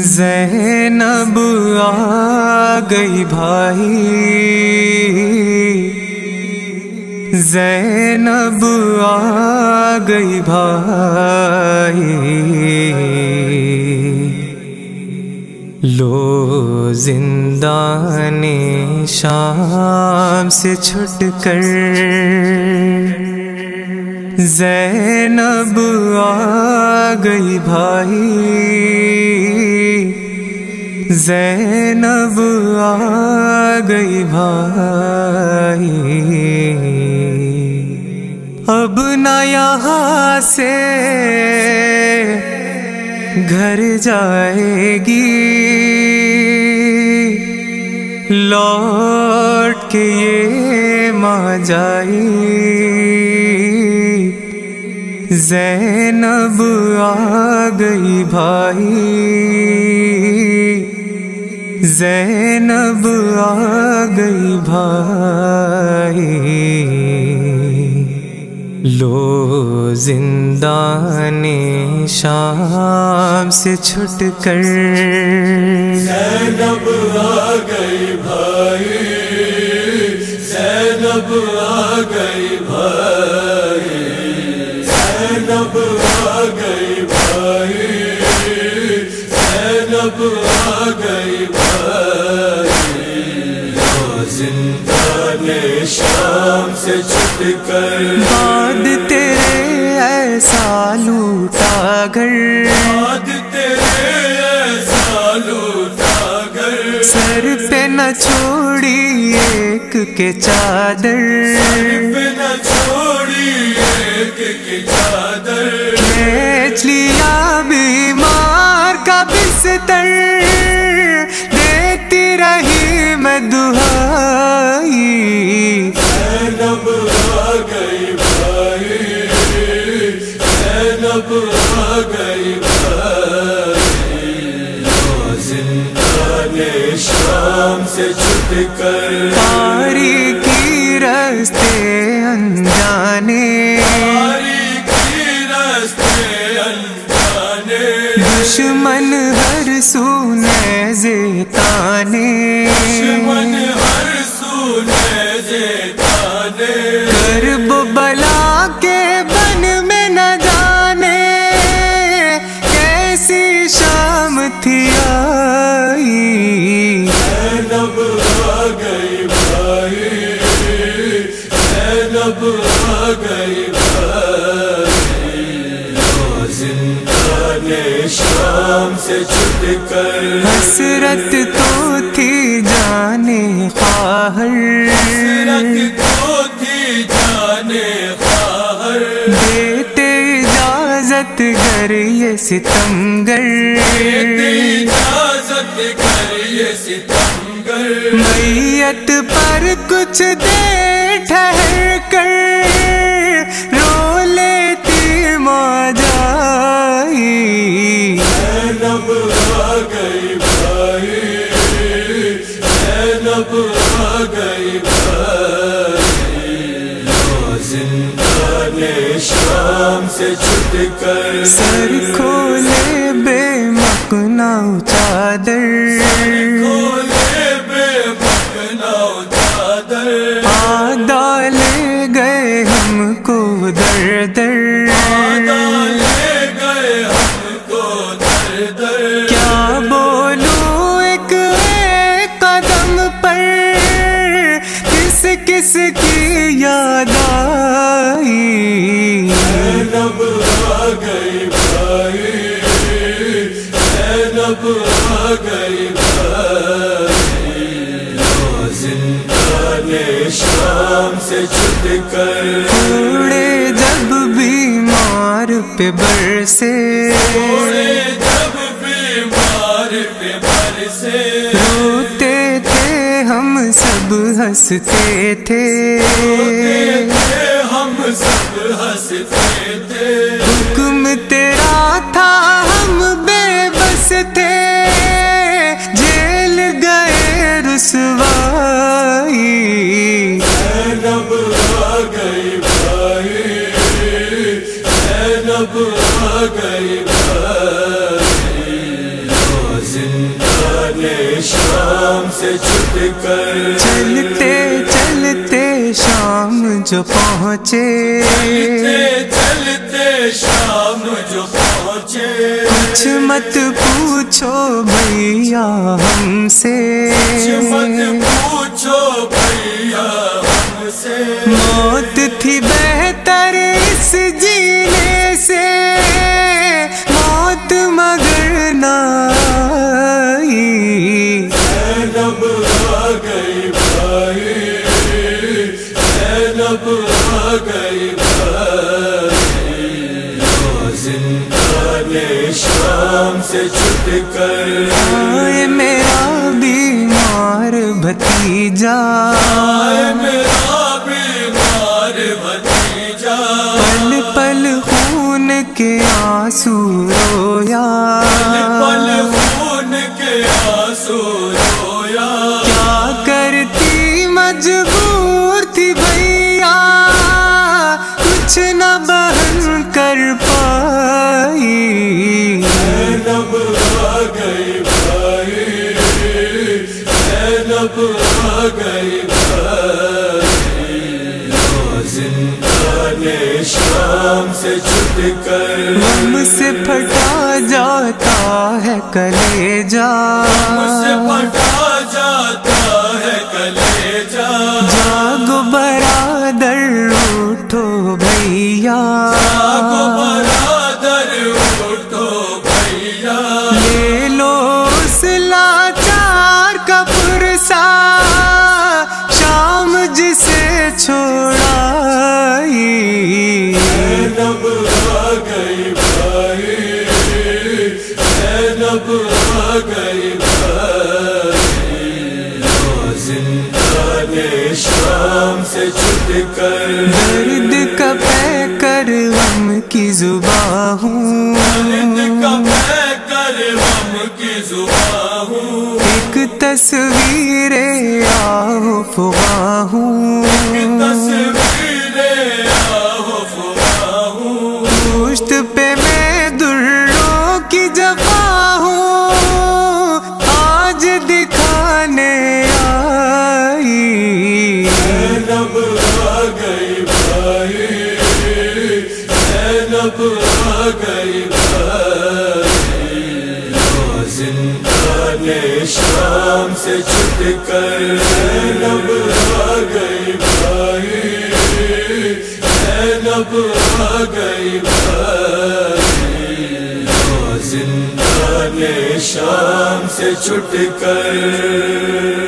زینب آ گئی بھائی، زینب آ گئی بھائی، لو زندان شام سے چھٹ کر زینب آ گئی بھائی، زینب آ گئی بھائی، اب نہ یہاں سے گھر جائے گی، لوٹ کے یہ ماں جائی، زینب آ گئی بھائی، زینب آ گئی بھائی، لو زندان شام سے چھٹ کر زینب آ گئی بھائی، زینب آ گئی بھائی، زینب آ گئی بھائی، زینب آ گئی بھائی، لو زندان شام سے چھٹ کر بعد تیرے ایسا لوٹا گھر، بعد تیرے ایسا لوٹا گھر، سر پہ نہ چھوڑی ایک کے چادر، سر پہ نہ چھوڑی ایک کی چادر، کھینچ لیا بیمار کا بستر، دیتی رہی میں دہائی، زینب آ گئی بھائی، زینب آ گئی بھائی، لو زندان شام سے چھٹ کر تاریکی رستے انجانے، تاریکی رستے انجانے، دشمن ہر سو نیزے تانے، دشمن ہر سو نیزے تانے، کرب بلا کے بن میں نہ جانے کیسی شام تھی آئی، زینب آ گئی بھائی، زینب آ گئی بھائی، لو زندان شام سے چھٹ کر حسرت تو تھی جانے خواہر، حسرت تو تھی جانے خواہر، دیتے اجازت گر یہ ستمگر، دیتے اجازت کر یہ ستمگر، میت پر کچھ دیر ٹھہر کر رو لیتی ماں جائی، زینب آ گئی بھائی، زینب آ گئی بھائی، لو زندان شام سے چھٹ کر سر کھولے بے مقناع چادر، کھولے بے مقناع چادر، آدھا لے گئے ہم کو در در، لے گئے ہم کو در در، کیا بولوں ایک ایک قدم پر کس کس کی یاد آئی، زینب آ گئی بھائی، زینب آ گئی بھائی، لو زندان شام سے چھٹ کر تھوڑے جب بیمار پہ برسے، تھوڑے جب بیمار پہ برسے، روتے تھے ہم سب ہنستے تھے، ہم سب ہنستے تھے، حکم تیرا تھا ہم بے بس تھے، جیل گئے رسوائی، زینب آ گئی بھائی، زینب آ گئی بھائی، سے چھٹ کر چلتے چلتے شام جو پہنچے چلتے شام جو پہنچے کچھ مت پوچھو بھیا ہم سے مت پوچھو بھیا ہم سے موت تھی بہتر اس جینے سے موت مگر نہ آئی زینب آ گئی بھائی زینب آ گئی بھائی زندان شام سے چھٹ کر آئے میرا بیمار بھتیجا میرا بیمار بھتیجا پل پل خون کے آنسو رویا پل خون کے آنسو رویا کیا کرتی مجبور تھی بھیا کچھ نہ بہن کر پائی زینب آ گئی بھائی زینب آ گئی بھائی زندان شام سے چھٹ کر غم سے پھٹا جاتا ہے کلیجا سے پھٹا جاتا ہے کلیجا جاگو برادر اٹھو بھیا جاگو برادر اٹھو بھیا لے لو اس لاچار کا پرسا شام جسے چھوڑائی زینب آ گئی بھائی زینب آ گئی بھائی زندان شام سے چھٹ کر درد کا پیکر غم کی زباں ہوں درد کا پیکر غم کی زباں ہوں ایک تصویر آہو فغاں ہوں تصویریں آہو فغاں ہوں پشت پہ میں دروں کی جفا ہوں آج دکھانے آئی زینب آ گئی بھائی زینب آ گئی بھائی زندان شام سے چھٹ کر زینب آ گئی بھائی زینب آ گئی بھائی زندان شام سے چھٹ کر